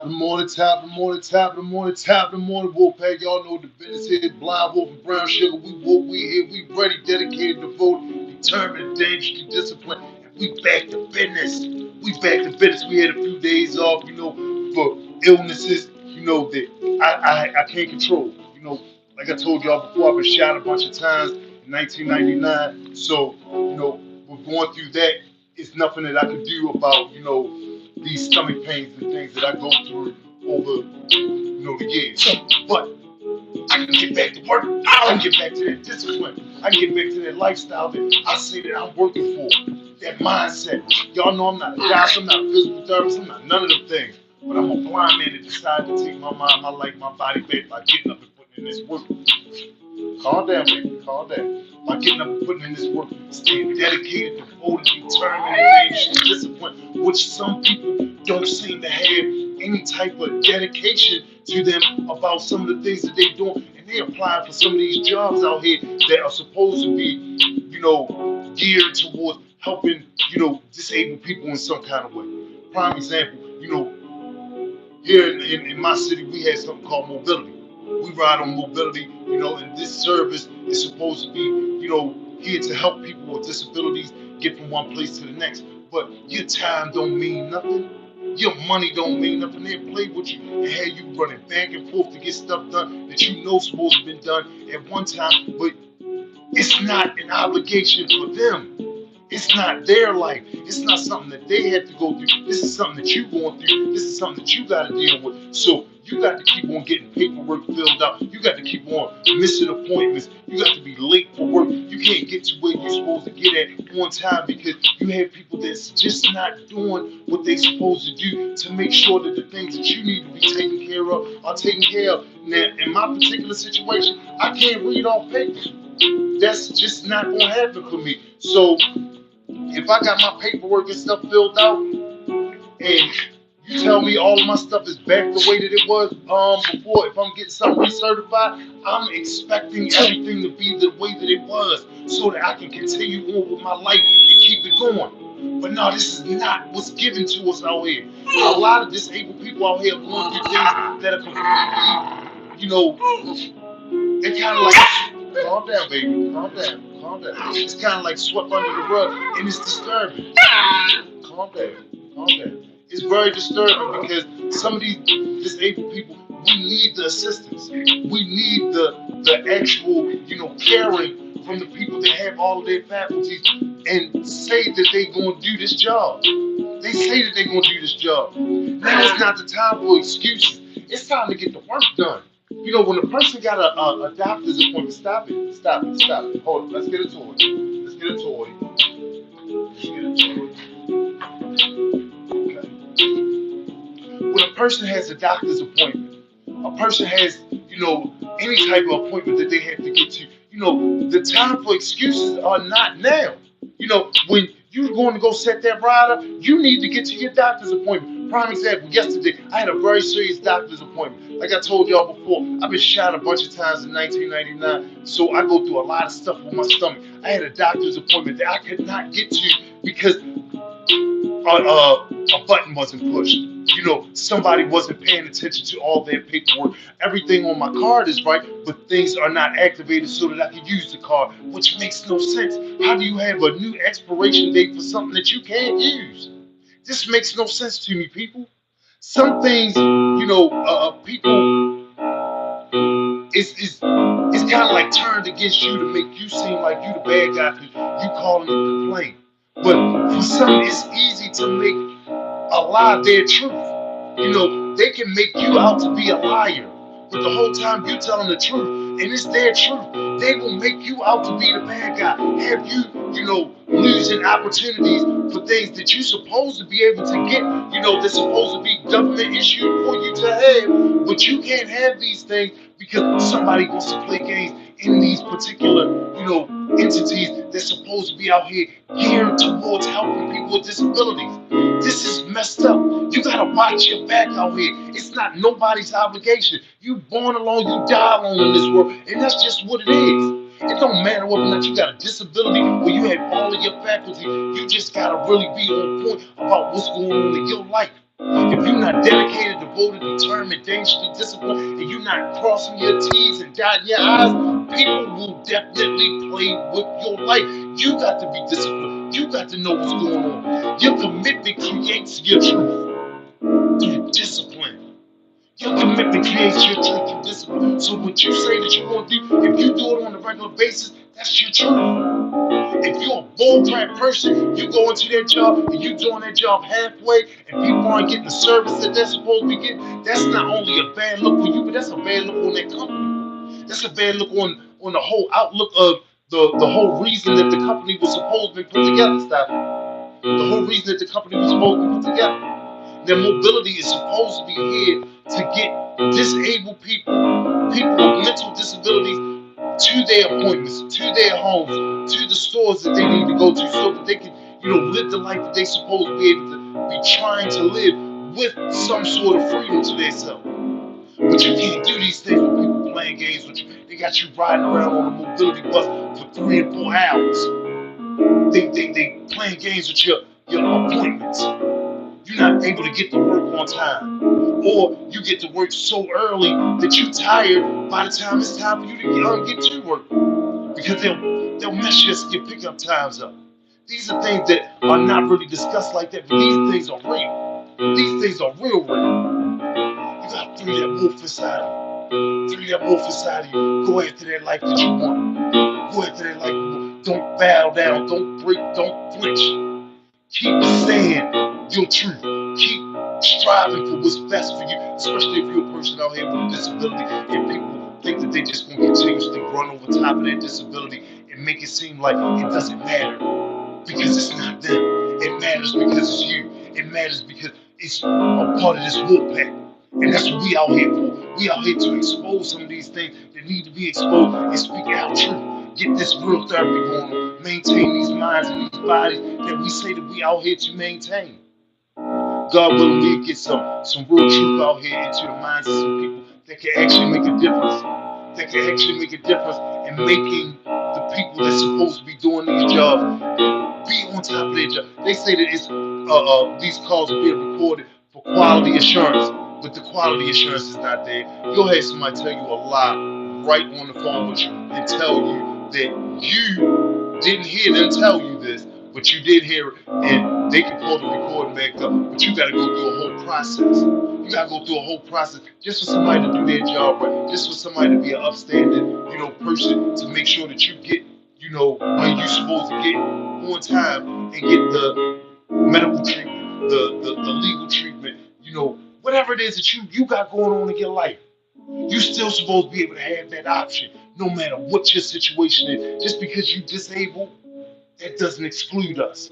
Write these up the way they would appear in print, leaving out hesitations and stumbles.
The morning top, the morning top, the morning top, the morning Wolfpack. Y'all know the business here. Blind Wolf and Brown Sugar. We woke, we here, we ready, dedicated, devoted, determined, dangerously disciplined. And we back to business. We back to business. We had a few days off, for illnesses, that I can't control. Like I told y'all before, I've been shot a bunch of times in 1999. So, we're going through that. It's nothing that I can do about, these stomach pains and things that I go through over, the years. But I can get back to work. I can get back to that discipline. I can get back to that lifestyle that I say that I'm working for. That mindset. Y'all know I'm not a doctor, I'm not a physical therapist, I'm not none of them things. But I'm a blind man that decided to take my mind, my life, my body back by getting up and putting in this work. Calm down, baby. Calm down. By getting up and putting in this work, staying dedicated, devoted, determined, engaged, and disciplined, which some people don't seem to have any type of dedication to them about some of the things that they're doing. And they apply for some of these jobs out here that are supposed to be, geared towards helping, disabled people in some kind of way. Prime example, here in my city, we had something called mobility. We ride on mobility, and this service is supposed to be, here to help people with disabilities get from one place to the next. But your time don't mean nothing. Your money don't mean nothing. They play with you and have you running back and forth to get stuff done that you know supposed to be done at one time, but it's not an obligation for them. It's not their life. It's not something that they have to go through. This is something that you're going through. This is something that you got to deal with. So you got to keep on getting paperwork filled out. You got to keep on missing appointments. You got to be late for work. You can't get to where you're supposed to get at on time because you have people that's just not doing what they're supposed to do to make sure that the things that you need to be taken care of are taken care of. Now, in my particular situation, I can't read off paper. That's just not gonna happen for me. So if I got my paperwork and stuff filled out, and you tell me all of my stuff is back the way that it was before, if I'm getting something recertified, I'm expecting everything to be the way that it was, so that I can continue on with my life and keep it going. But no, this is not what's given to us out here. A lot of disabled people out here are going through things that are completely, they kind of like, calm down, baby, calm down, calm down. It's kind of like swept under the rug, and it's disturbing. Calm down, calm down. It's very disturbing because some of these disabled people, we need the assistance. We need the actual, caring from the people that have all of their faculties and say that they're going to do this job. They say that they're going to do this job. Now it's not the time for excuses. It's time to get the work done. When a person got a doctor's appointment, stop it, stop it, stop it. Hold on, let's get a toy. Let's get a toy. Let's get a toy. Okay. When a person has a doctor's appointment, a person has, any type of appointment that they have to get to, the time for excuses are not now. When you're going to go set that ride up, you need to get to your doctor's appointment. Prime example, yesterday, I had a very serious doctor's appointment. Like I told y'all before, I've been shot a bunch of times in 1999, so I go through a lot of stuff with my stomach. I had a doctor's appointment that I could not get to because a button wasn't pushed. Somebody wasn't paying attention to all their paperwork. Everything on my card is right, but things are not activated so that I can use the card, which makes no sense. How do you have a new expiration date for something that you can't use? This makes no sense to me, people. Some things, people, it's kind of like turned against you to make you seem like you the bad guy because you calling it complaint. But for some, it's easy to make a lie their truth. They can make you out to be a liar, but the whole time you telling the truth, and it's their truth. They will make you out to be the bad guy, have you, losing opportunities for things that you're supposed to be able to get, that's supposed to be government issued for you to have, but you can't have these things because somebody wants to play games in these particular, entities that's supposed to be out here geared towards helping people with disabilities. This is messed up. You gotta watch your back out here. It's not nobody's obligation. You born alone, you die alone in this world, and that's just what it is. It don't matter whether or not you got a disability or you have all of your faculty. You just gotta really be on point about what's going on in your life. If you're not dedicated, devoted, determined, dangerously disciplined, and you're not crossing your T's and dotting your I's, people will definitely play with your life. You got to be disciplined. You got to know what's going on. Your commitment creates your truth through discipline. Your commitment creates your truth through discipline. So what you say that you want to do, if you do it on a regular basis, that's your truth. If you're a bullcrap person, you go into that job and you doing that job halfway and people aren't getting the service that they're supposed to be getting, that's not only a bad look for you, but that's a bad look on that company. That's a bad look on the whole outlook of the whole reason that the company was supposed to be put together. Stop. The whole reason that the company was supposed to be put together. Their mobility is supposed to be here to get disabled people with mental disabilities to their appointments, to their homes, to the stores that they need to go to so that they can, live the life that they're supposed to be able to be trying to live with some sort of freedom to themselves. But you can't do these things with people playing games with you. They got you riding around on a mobility bus for 3 and 4 hours. They playing games with your appointments. You're not able to get to work on time. Or you get to work so early that you're tired by the time it's time for you to get to work. Because they'll mess your pickup times up. These are things that are not really discussed like that, but these things are real. These things are real. You gotta free that wolf inside of you. Free that wolf inside of you. Go after that life that you want. Go after that life you want. Don't bow down. Don't break. Don't flinch. Keep saying your truth. Keep striving for what's best for you, especially if you're a person out here with a disability and people think that they just gonna continuously run over top of their disability and make it seem like it doesn't matter because it's not them. It matters because it's you. It matters because it's a part of this wolf pack. And that's what we out here for. We out here to expose some of these things that need to be exposed and speak our truth. Get this real therapy going on. Maintain these minds and these bodies that we say that we out here to maintain. God willing, we get some real truth out here into the minds of some people that can actually make a difference. That can actually make a difference in making the people that's supposed to be doing these jobs be on top of their job. They say that these calls are being recorded for quality assurance, but the quality assurance is not there. You'll have somebody tell you a lie right on the phone with you and tell you that you didn't hear them tell you this, but you did hear it, and they can pull the recording back up. But you got to go through a whole process. You got to go through a whole process just for somebody to do their job right, just for somebody to be an upstanding, person to make sure that you get, when you're supposed to get on time and get the medical treatment, the legal treatment, whatever it is that you got going on in your life. You're still supposed to be able to have that option, no matter what your situation is. Just because you're disabled, that doesn't exclude us.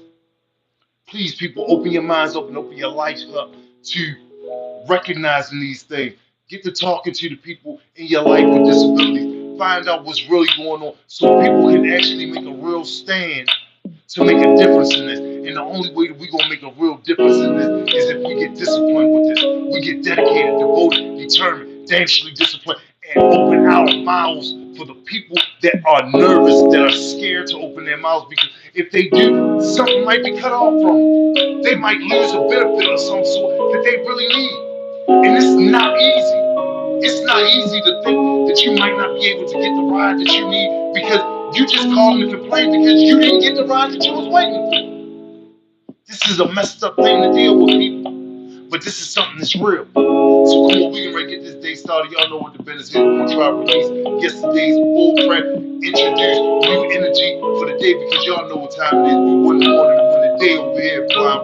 Please, people, open your minds up and open your lives up to recognizing these things. Get to talking to the people in your life with disabilities. Find out what's really going on so people can actually make a real stand to make a difference in this. And the only way that we're going to make a real difference in this is if we get disciplined with this. We get dedicated, devoted, determined, dangerously disciplined, and open our mouths for the people that are nervous, that are scared to open their mouths, because if they do, something might be cut off from them. They might lose a benefit of some sort that they really need. And it's not easy. It's not easy to think that you might not be able to get the ride that you need because you just called to complain because you didn't get the ride that you was waiting for. This is a messed up thing to deal with, people. But this is something that's real. So come on, we can ready to get this day started. Y'all know what the business is. We're gonna try to release yesterday's bull crap, introduce new energy for the day because y'all know what time it is. We won the morning, we won the day over here at Blind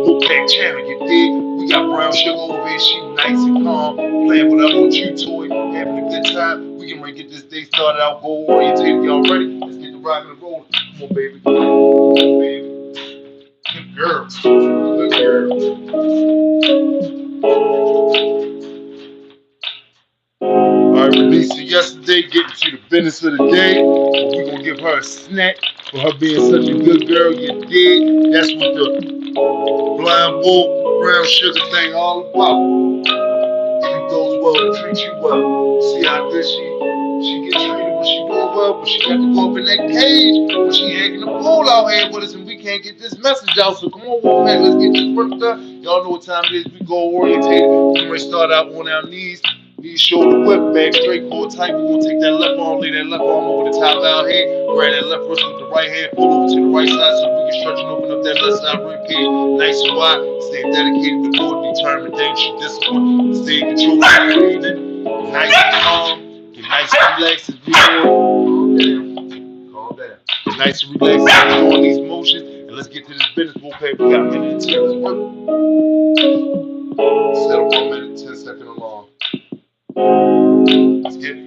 Wolfpack Channel. You dig? We got Brown Sugar over here. She nice and calm, playing with her little chew toy, having a good time. We can ready to get this day started out, goal orientated. Y'all ready? Let's get the rocking and rolling. Come on, baby. Come on, baby. Good girl. Good girl. All right, releasing yesterday, getting to the business of the day. We're going to give her a snack for her being such a good girl. You dig? That's what the Blind Wolf Brown Sugar thing all about. If it goes well, it treats you well. See how good she gets treated but she doing well, but she got to go up in that cage. But she hanging the pool out here with us, and we can't get this message out. So come on, Wolfpack, let's get this work done. Y'all know what time it is. We go orientated. We're gonna start out on our knees. Knees, shoulder, whip, back straight, core tight. We're gonna take that left arm, lay that left arm over the top of our head. Grab that left wrist with the right hand, pull over to the right side so we can stretch and open up that left side rib cage. Nice and wide. Stay dedicated to more determined, dangerous discipline. Stay in control of your breathing. Nice and calm. Get nice and relaxed as we go. Calm down. Get nice and relaxed as we go on these motions. And let's get to this business. Wolfpack, we got a minute and 10. Let's work. Set a 1 minute, 10-second alarm. Let's get it.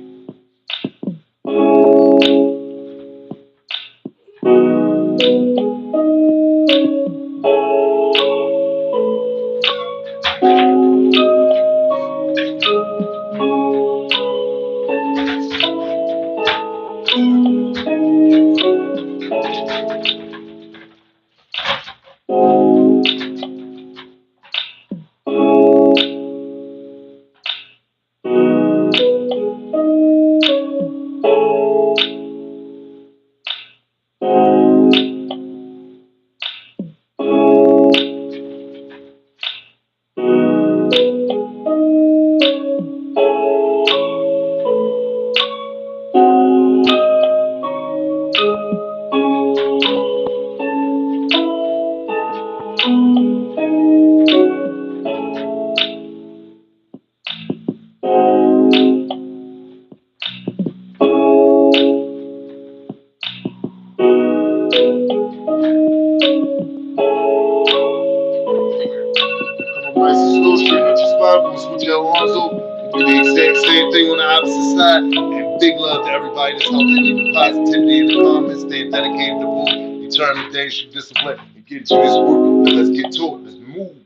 Switch your arms over. Do the exact same thing on the opposite side. And big love to everybody that's helping leaving positivity in the comments. Staying dedicated to move, determined, dangerous, discipline, and get to this work. Now let's get to it. Let's move.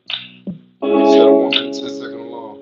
Set a 1 minute, 10-second alarm.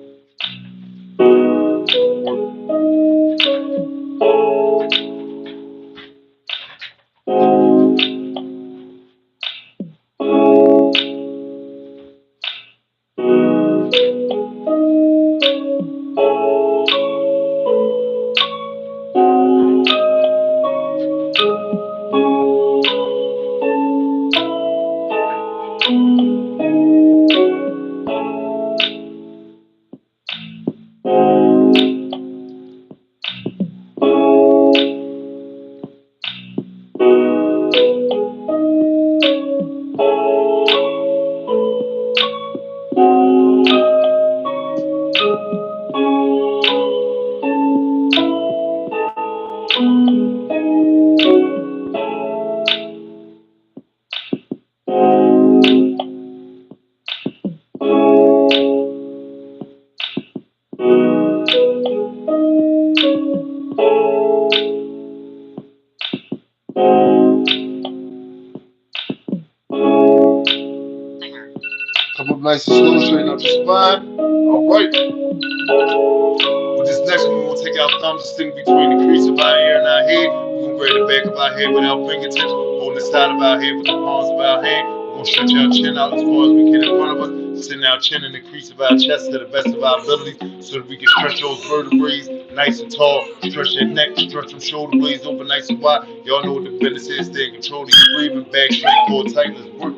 Come up nice and slow, straighten out your spine. Alright. With this next one, we're going to take our thumbs and stick between the crease of our ear and our head. We're going to grab the back of our head with our fingertips, hold the side of our head with the palms of our hand. We're going to stretch our chin out as far as we can in front of us, send our chin in the crease of our chest to the best of our abilities so that we can stretch those vertebrae nice and tall, stretch that neck, stretch them shoulder blades open nice and wide. Y'all know what the business is. Stay in control of your breathing, back straight, core tight. Let's work.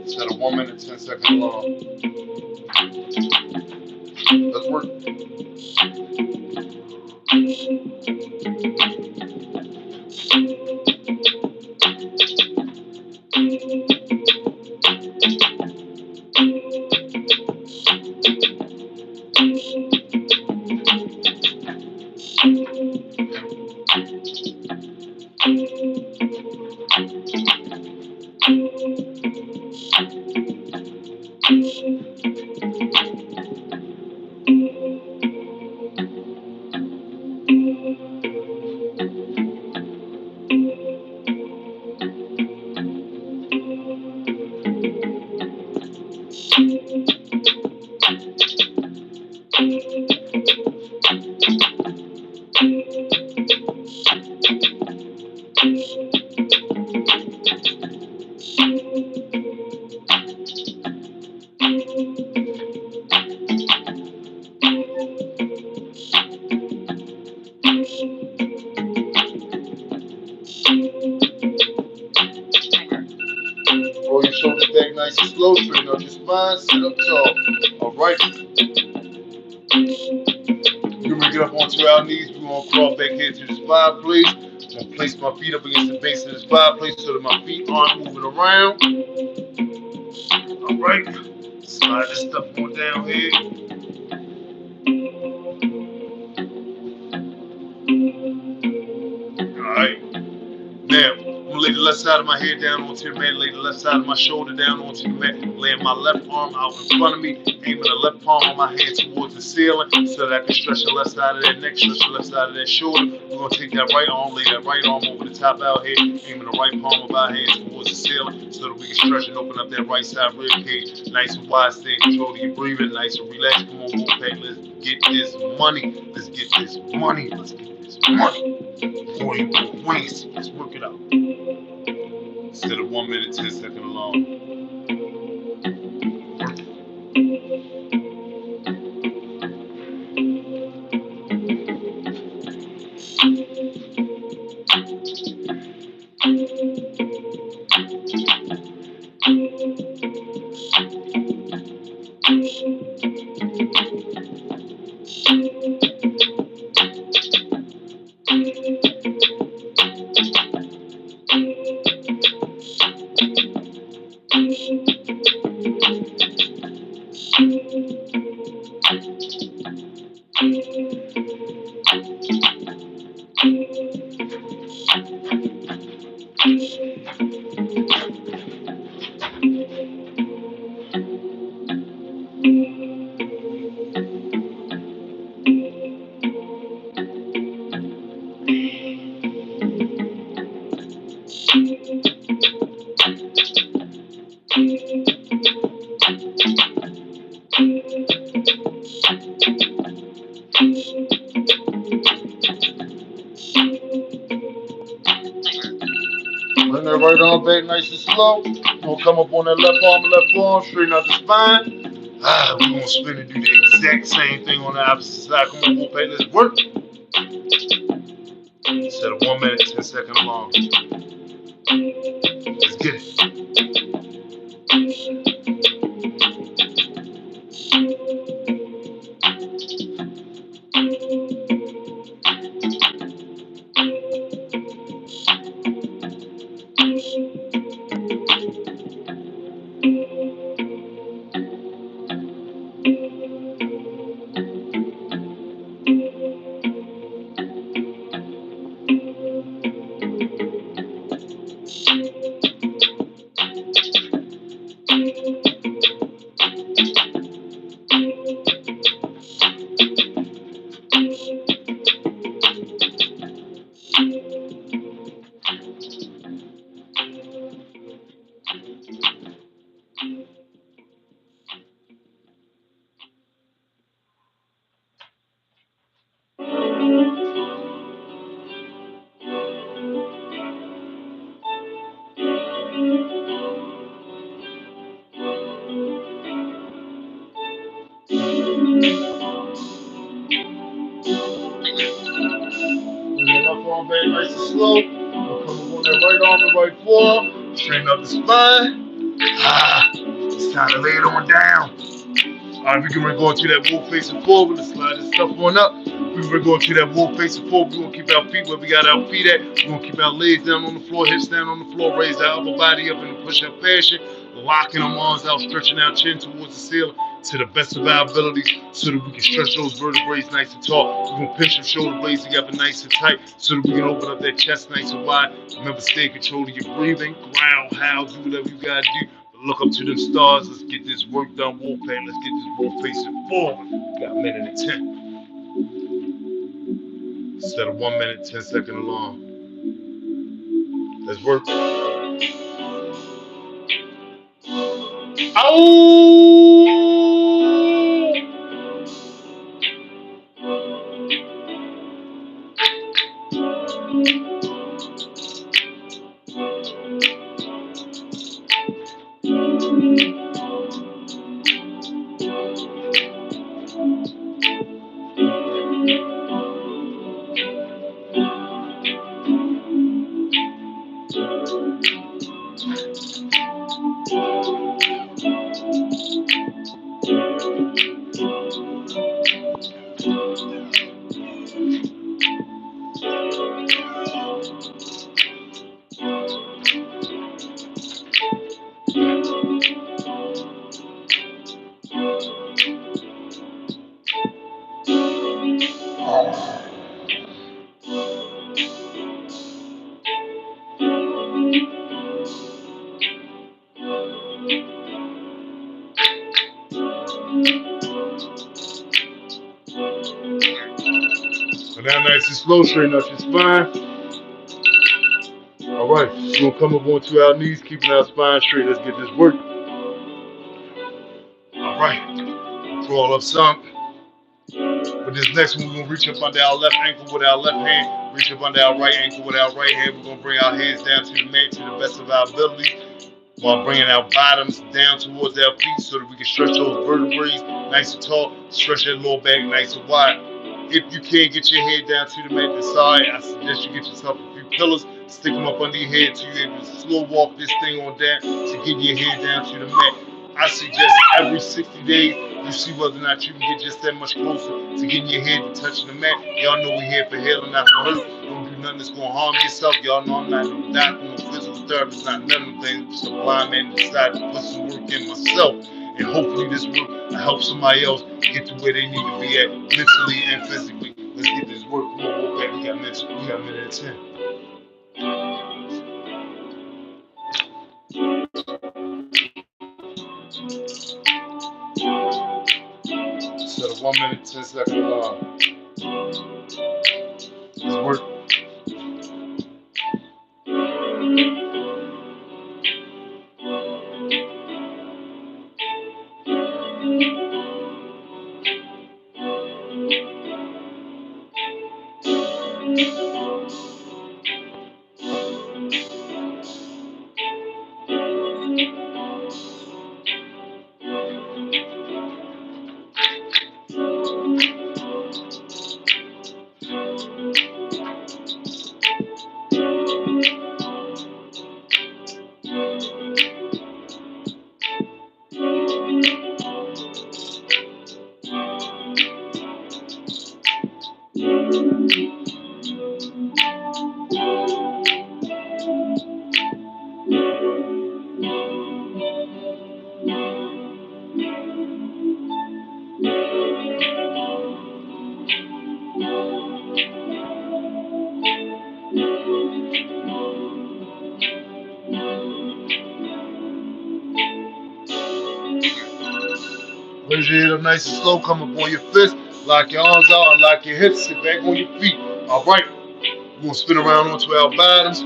Set a 1 minute, 10-second alarm. Let's work. slow, straighten out your spine, sit up tall. All right. We're gonna get up onto our knees. We're gonna crawl back here to this fireplace. I'm gonna place my feet up against the base of this fireplace so that my feet aren't moving around. All right. Slide this stuff on down here. All right. Now, I'm gonna lay the left side of my head down onto the mat, lay the left side of my shoulder down onto the mat, laying my left arm out in front of me, aiming the left palm of my hand towards the ceiling so that I can stretch the left side of that neck, stretch the left side of that shoulder. We're gonna take that right arm, lay that right arm over the top of our head, aiming the right palm of our hand towards the ceiling so that we can stretch and open up that right side rib cage. Nice and wide, stay in control of your breathing, nice and relaxed. Come on, Wolfpack, let's get this money. Let's get this money. Let's get this money. Before you go waste, let's work it out. Instead of 1 minute, 10 seconds long. Bring that right arm back nice and slow. We'll come up on that left arm, straighten out the spine. We're gonna spin and do the exact same thing on the opposite side. Come on, Wolfpack, let's work. Instead of 1 minute, 10 seconds long. Let's get it. Arm back nice and slow. We'll come up on that right arm and right forearm. Straighten up the spine. It's time to lay it on down. Alright, we're gonna go into that wolf facing forward. Let's slide this stuff on up. We're gonna go into that wolf facing forward. We're gonna keep our feet where we got our feet at. We're gonna keep our legs down on the floor, hips down on the floor, raise our upper body up in a push-up fashion, locking our arms out, stretching our chin towards the ceiling to the best of our abilities so that we can stretch those vertebrae nice and tall. We're gonna pinch the shoulder blades together nice and tight so that we can open up that chest nice and wide. Remember, stay in control of your breathing, growl, howl, do whatever you gotta do. Look up to them stars. Let's get this work done, Wolfpack. Let's get this wolf facing forward. Got a minute and 10. Instead of 1 minute, 10 seconds long. Let's work. Ow! So now nice and slow, straighten out your spine. All right, we're gonna come up onto our knees, keeping our spine straight. Let's get this work. All right, crawl up some. With this next one, we're gonna reach up under our left ankle with our left hand, reach up under our right ankle with our right hand. We're gonna bring our hands down to the mat to the best of our ability, while bringing our bottoms down towards our feet so that we can stretch those vertebrae nice and tall, stretch that lower back nice and wide. If you can't get your head down to the mat this side, I suggest you get yourself a few pillows, stick them up under your head so you're able to slow walk this thing on down to get your head down to the mat. I suggest every 60 days you see whether or not you can get just that much closer to getting your head to touching the mat. Y'all know we're here for healing, not for hurt. Don't do nothing that's gonna harm yourself. Y'all know I'm not no doctor, no physical therapist, not none of them things. I'm just a blind man that decided to put some work in myself. And hopefully this work will help somebody else get to where they need to be at mentally and physically. Let's get this work. Come on, back. We got a minute and 10. Set a 1 minute, 10 second alarm. Let's work. Raise your head up nice and slow. Come up on your fist. Lock your arms out. Unlock your hips. Sit back on your feet. All right. We're going to spin around onto our bottoms.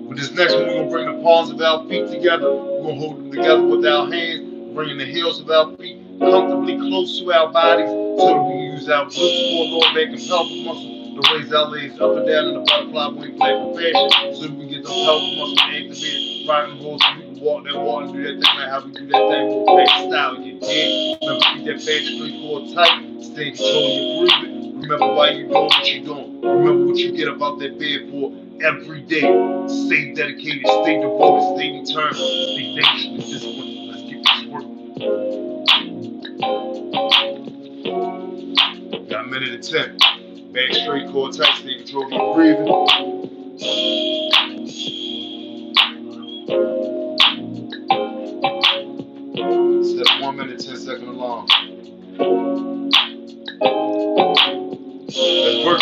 With this next one, we're going to bring the palms of our feet together. We're going to hold them together with our hands, bringing the heels of our feet comfortably close to our bodies so that we can use our glutes, core, lower back, and pelvic muscles to raise our legs up and down in the butterfly wing flapping fashion so that we can get those pelvic muscles activated, right and roll so we can walk that wall and do that thing like how we do that thing with back style. You dig? Remember, keep that back straight, core tight, stay in control of your breathing. Remember why you're doing what you're doing. Remember what you get up out that bed for every day. Stay dedicated, stay devoted, stay determined, stay dangerous and disciplined. Let's get this work. Got a minute and 10. Back straight, core tight, stay in control of your breathing. Set a 1 minute, 10 second alarm. Let's work.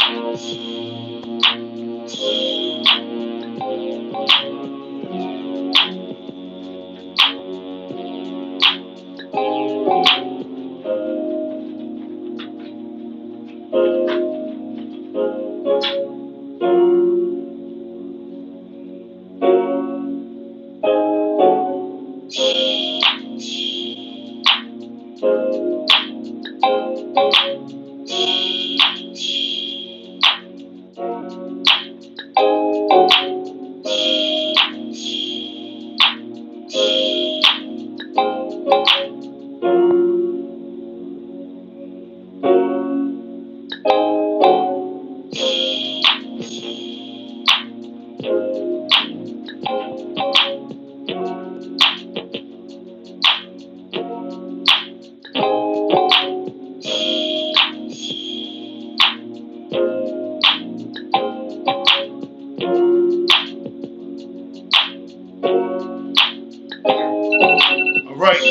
Alright. We're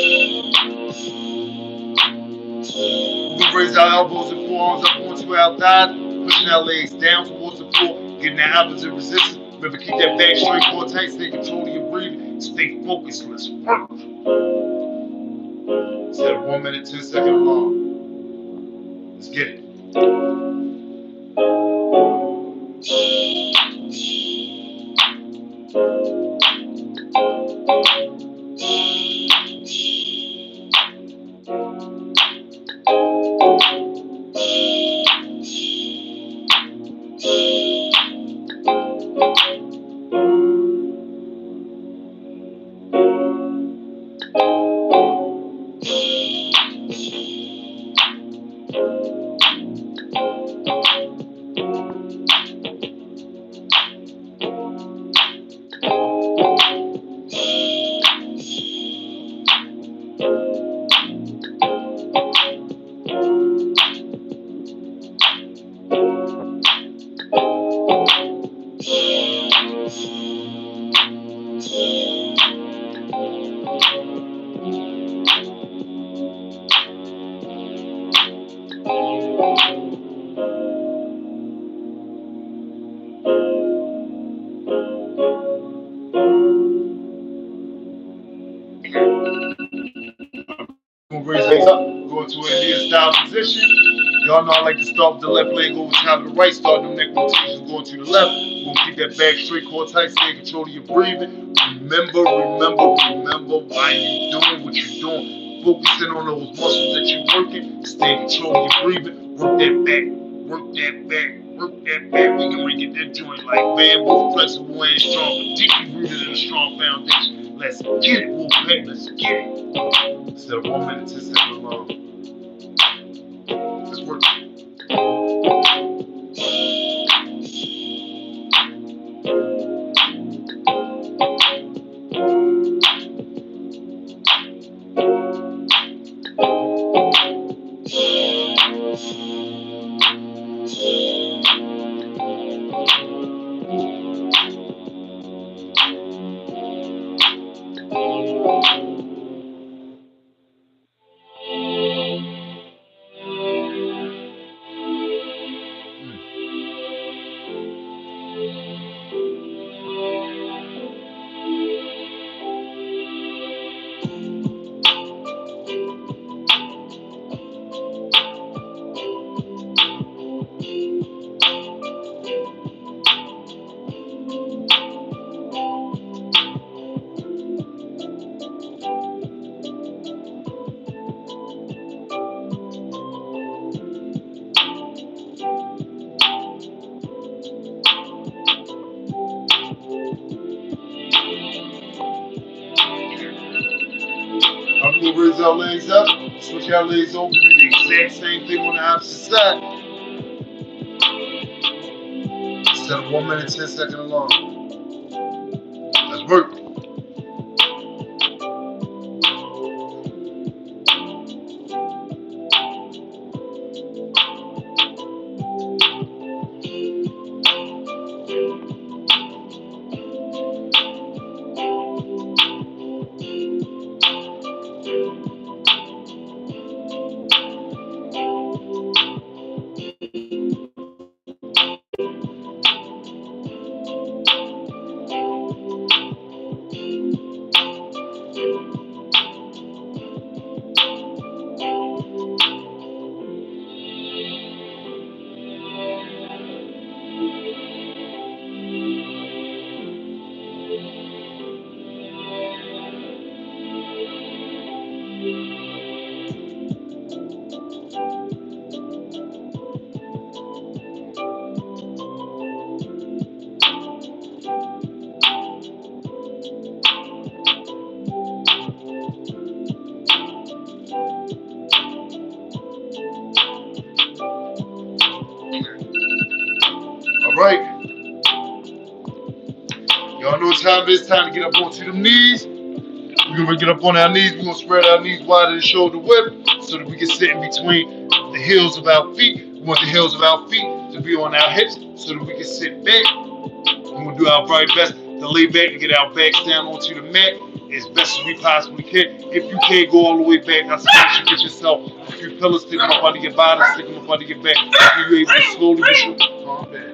gonna raise our elbows and forearms up onto our thighs, pushing our legs down towards the floor, getting that opposite resistance. Remember, keep that back straight, core tight, stay controlling your breathing, stay focused, let's work. Set a 1 minute, 10-second alarm. Let's get it. Raise legs up, go into an Indian style position. Y'all know I like to start with the left leg over top of the right, start them neck rotations going to the left. We're gonna keep that back straight, core tight, stay in control of your breathing. Remember why you're doing what you're doing. Focusing on those muscles that you're working, stay in control of your breathing. Work that back, work that back, work that back. We can make it that joint like bamboo, flexible and strong, but deeply rooted in a strong foundation. Let's get it, Wolfpack, let's get it. Instead of 1 minute, 10-second alarm. Let's work. I'm gonna raise our legs up, switch our legs over, do the exact same thing on the opposite side. Set a 1 minute, 10-second alarm. Let's work. Alright. Y'all know what time it is. Time to get up onto them knees. We're gonna get up on our knees. We're gonna spread our knees wider than shoulder width so that we can sit in between the heels of our feet. We want the heels of our feet to be on our hips so that we can sit back. And we'll do our very best to lay back and get our backs down onto the mat. as best as we possibly can. If you can't go all the way back, I suggest you get yourself a few pillows, stick them up under your body, stick them up under your back. If you're able to slowly but surely, calm down.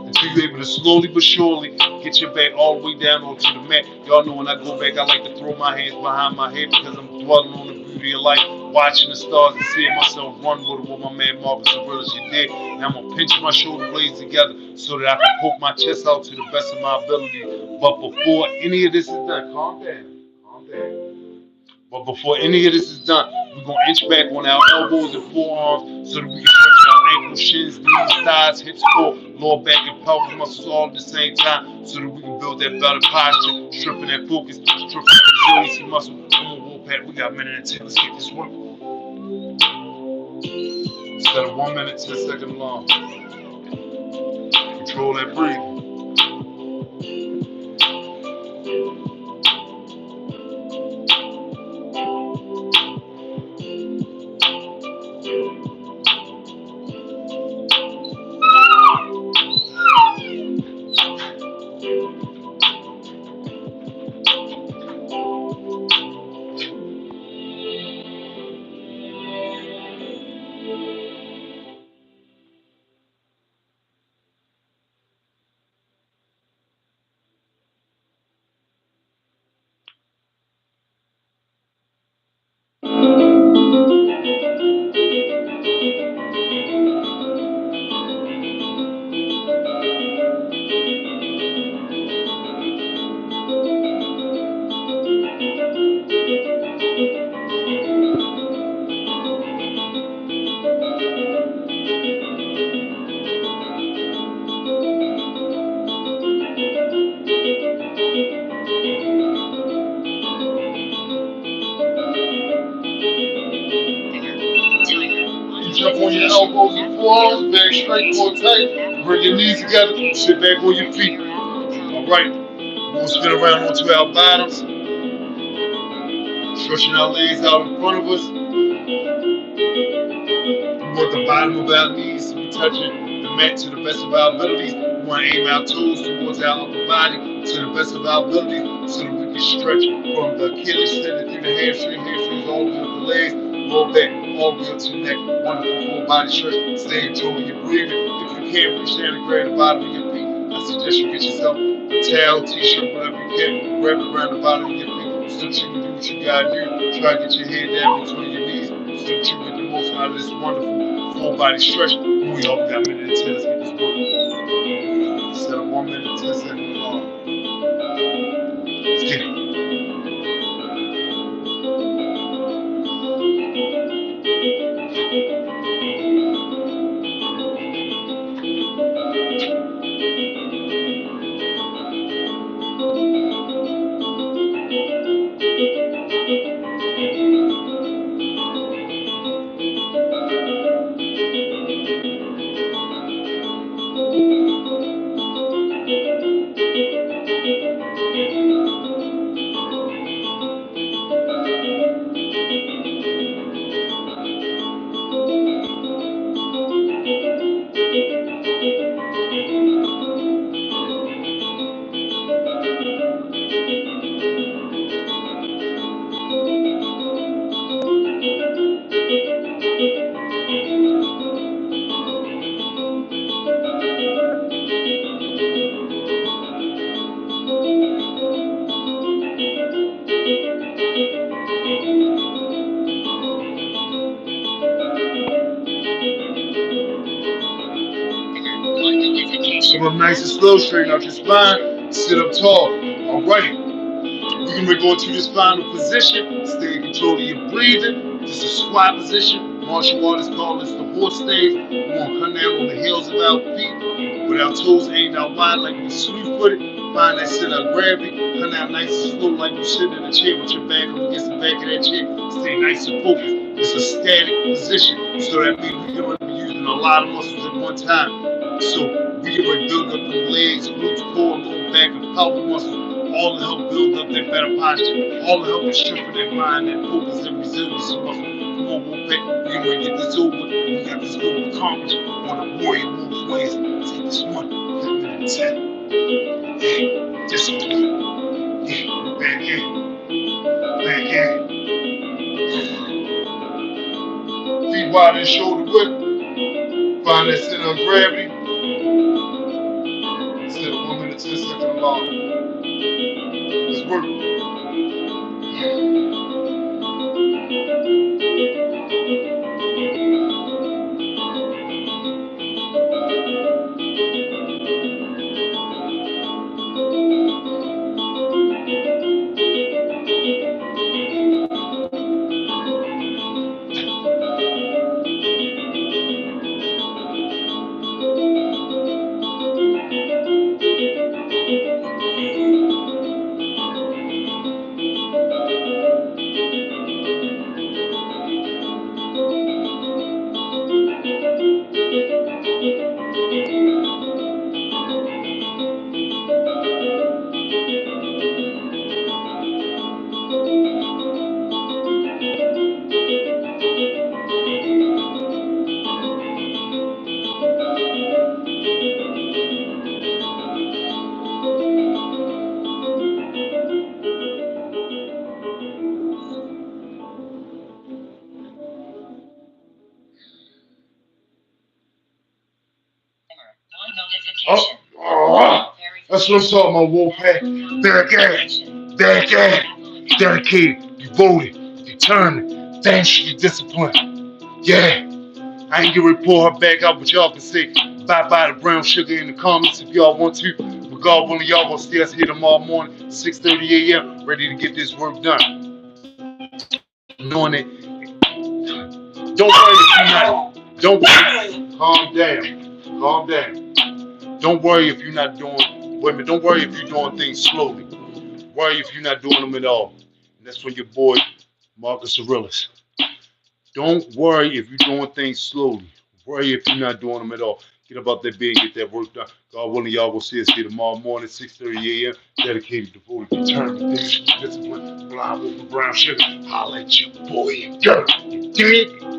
Until you're able to slowly but surely get your back all the way down onto the mat. Y'all know when I go back, I like to throw my hands behind my head because I'm dwelling on the beauty of life, watching the stars and seeing myself run with what my man Marcus Aurelius did. And I'm going to pinch my shoulder blades together so that I can poke my chest out to the best of my ability. But before any of this is done, calm down, calm down. But before any of this is done, we're going to inch back on our elbows and forearms so that we can stretch our ankles, shins, knees, thighs, hips, core, lower back, and pelvic muscles all at the same time so that we can build that better posture, stripping that focus, stripping that resiliency muscle. Come on, Wolfpack, we got a minute and 10. Let's get this work. Instead of 1 minute, 10 seconds long. Control that breathing. Jump on your elbows and forearms, back straight, core tight. Bring your knees together, sit back on your feet. All right, we're going to spin around onto our bottoms, stretching our legs out in front of us. We want the bottom of our knees to be touching the mat to the best of our abilities. We want to aim our toes towards our upper body to the best of our abilities so that we can stretch from the Achilles tendon through the hamstrings all the way up the legs, lower back, all the way up to the neck. Wonderful full body stretch. Stay until you're breathing. If you can't reach down and grab the bottom of your feet, I suggest you get yourself a towel, t-shirt, whatever you can. Grab it around the bottom of your feet so that you can do what you gotta do. Try to get your head down between your knees so that you get the most out of this wonderful full body stretch. We all got a minute and 10. Let's get this work. Instead of 1 minute and 10 seconds long. Let's get it. Come up nice and slow, straighten out your spine, sit up tall. All right, we're going to go into this final position. Stay in control of your breathing. This is a squat position. Martial artists call this the horse stance. We're going to come down on the heels of our feet with our toes aimed out wide like we slew-footed. Find that center of gravity. Come down nice and slow like you're sitting in a chair with your back up against the back of that chair. Stay nice and focused. It's a static position. So that means we're going to be using a lot of muscles at one time. So we can build up the legs, glutes, core, lower back, and pelvic muscles, all to help build up that better posture, all to help us strengthen that mind, that focus, and resilience muscle. Come on, Wolfpack, we're going to get this over. We got this goal accomplished on the Warrior Wolf ways. Take this one, 10. Yeah, discipline. Yeah, back in. apply that shoulder whip. Find that center of gravity. Set 1 minute, 10 seconds long. Let's work. Oh, that's what I'm talking about, Wolfpack. Back at it. Dedicated, devoted, determined, thanks you, discipline. Yeah, I ain't gonna report her back out, but y'all can say bye-bye to Brown Sugar in the comments if y'all want to. But God willing, y'all gonna see us here tomorrow morning, 6:30 a.m., ready to get this work done. Knowing it. Don't worry if you're not. Don't worry. Calm down. Calm down. Don't worry if you're not doing. Wait a minute. Don't worry if you're doing things slowly. Worry if you're not doing them at all. And that's from your boy Marcus Aurelius. Don't worry if you're doing things slowly. Worry if you're not doing them at all. Get about that bed and get that work done. God willing, y'all will see us here tomorrow morning, 6:30 a.m. Dedicated, devoted, determined, discipline, blind wolf and brown sugar. Holla at your boy and girl. You dig?